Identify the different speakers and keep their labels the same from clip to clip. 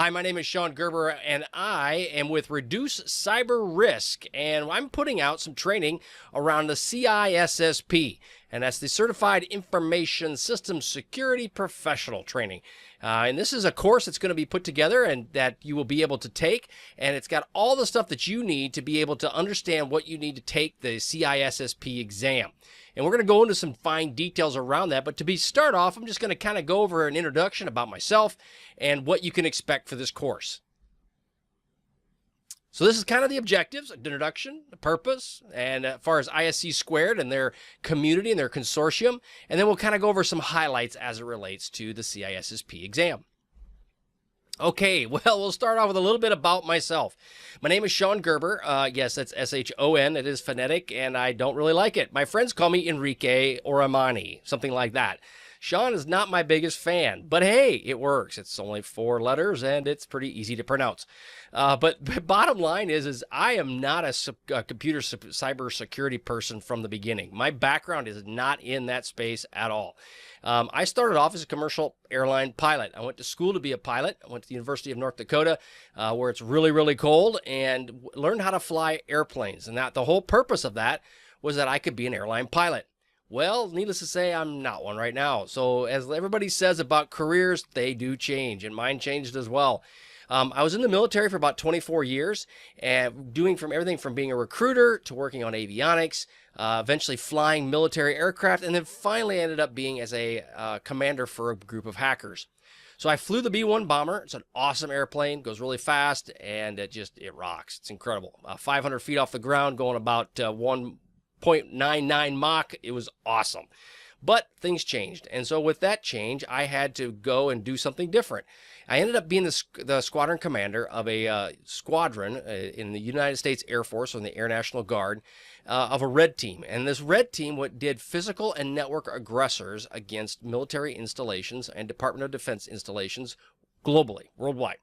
Speaker 1: Hi, my name is Sean Gerber, and I am with Reduce Cyber Risk, and I'm putting out some training around the CISSP, and that's the Certified Information Systems Security Professional Training. And this is a course that's going to be put together and that you will be able to take, and it's got all the stuff that you need to be able to understand what you need to take the CISSP exam. And we're going to go into some fine details around that. But to start off, I'm just going to kind of go over an introduction about myself and what you can expect for this course. So this is kind of the objectives, introduction, the purpose, and as far as ISC Squared and their community and their consortium. And then we'll kind of go over some highlights as it relates to the CISSP exam. Okay, well, we'll start off with a little bit about myself. My name is Sean Gerber. Yes, that's S-H-O-N. It is phonetic, and I don't really like it. My friends call me Enrique or Amani, something like that. Sean is not my biggest fan, but hey, it works. It's only 4 letters, and it's pretty easy to pronounce. But bottom line is I am not a computer cybersecurity person from the beginning. My background is not in that space at all. I started off as a commercial airline pilot. I went to school to be a pilot. I went to the University of North Dakota, where it's really, really cold, and learned how to fly airplanes. And the whole purpose of that was that I could be an airline pilot. Well, needless to say, I'm not one right now. So as everybody says about careers, they do change, and mine changed as well. I was in the military for about 24 years, and doing from everything from being a recruiter to working on avionics, eventually flying military aircraft, and then finally ended up being as a commander for a group of hackers. So I flew the B-1 bomber. It's an awesome airplane, goes really fast, and it rocks. It's incredible. 500 feet off the ground, going about 1.99 Mach. It was awesome. But things changed. And so with that change, I had to go and do something different. I ended up being the squadron commander of a squadron in the United States Air Force, or in the Air National Guard, of a red team. And this red team did physical and network aggressors against military installations and Department of Defense installations globally, worldwide.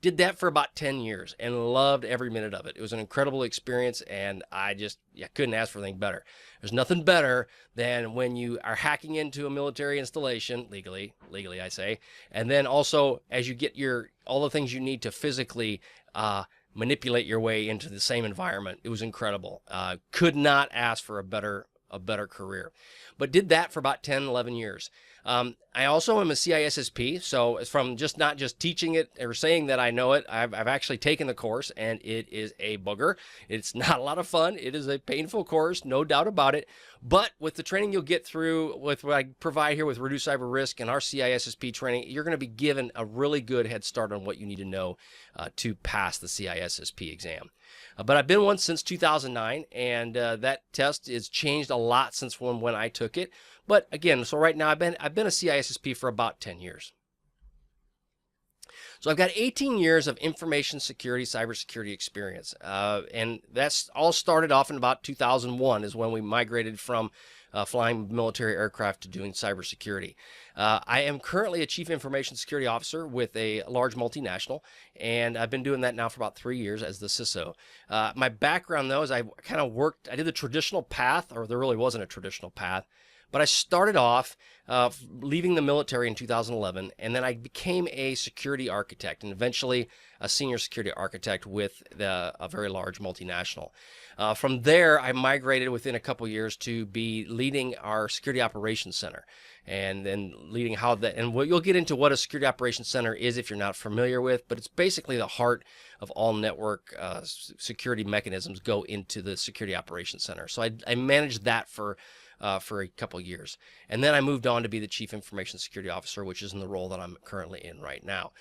Speaker 1: Did that for about 10 years and loved every minute of it. It was an incredible experience, and I couldn't ask for anything better. There's nothing better than when you are hacking into a military installation, legally I say, and then also as you get all the things you need to physically manipulate your way into the same environment. It was incredible. Could not ask for a better career. But did that for about 10, 11 years. I also am a CISSP, so from not just teaching it or saying that I know it, I've actually taken the course, and it is a booger. It's not a lot of fun. It is a painful course, no doubt about it. But with the training you'll get through, with what I provide here with Reduce Cyber Risk and our CISSP training, you're going to be given a really good head start on what you need to know to pass the CISSP exam. But I've been one since 2009, and that test has changed a lot since when I took it. But again, so right now I've been a CISSP for about 10 years. So I've got 18 years of information security, cybersecurity experience. And that's all started off in about 2001 is when we migrated from flying military aircraft to doing cybersecurity. I am currently a Chief Information Security Officer with a large multinational, and I've been doing that now for about 3 years as the CISO. My background, though, is I did the traditional path, or there really wasn't a traditional path, but I started off leaving the military in 2011, and then I became a security architect and eventually a senior security architect with a very large multinational. From there, I migrated within a couple years to be leading our security operations center, and then leading and you'll get into what a security operations center is if you're not familiar with, but it's basically the heart of all network security mechanisms go into the security operations center. So I managed that for a couple years. And then I moved on to be the Chief Information Security Officer, which is in the role that I'm currently in right now.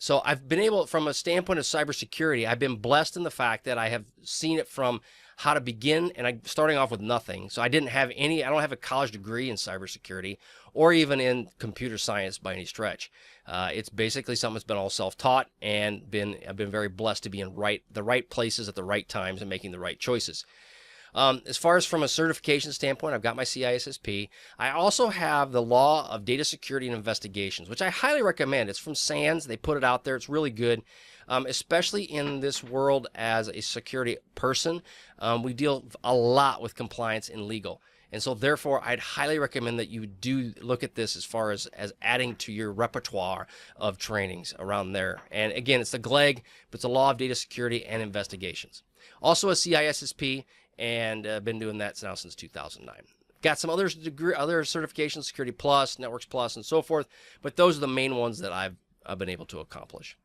Speaker 1: So I've been able, from a standpoint of cybersecurity, I've been blessed in the fact that I have seen it from how to begin, and I'm starting off with nothing. So I don't have a college degree in cybersecurity or even in computer science by any stretch. It's basically something that's been all self-taught, and I've been very blessed to be in the right places at the right times and making the right choices. As far as from a certification standpoint, I've got my CISSP. I also have the Law of Data Security and Investigations, which I highly recommend. It's from SANS. They put it out there. It's really good, especially in this world as a security person. We deal a lot with compliance and legal. And so therefore, I'd highly recommend that you do look at this as far as adding to your repertoire of trainings around there. And again, it's the GLEG, but it's the Law of Data Security and Investigations. Also a CISSP, and been doing that now since 2009. Got some other certifications, Security Plus, Networks Plus, and so forth, but those are the main ones that I've been able to accomplish.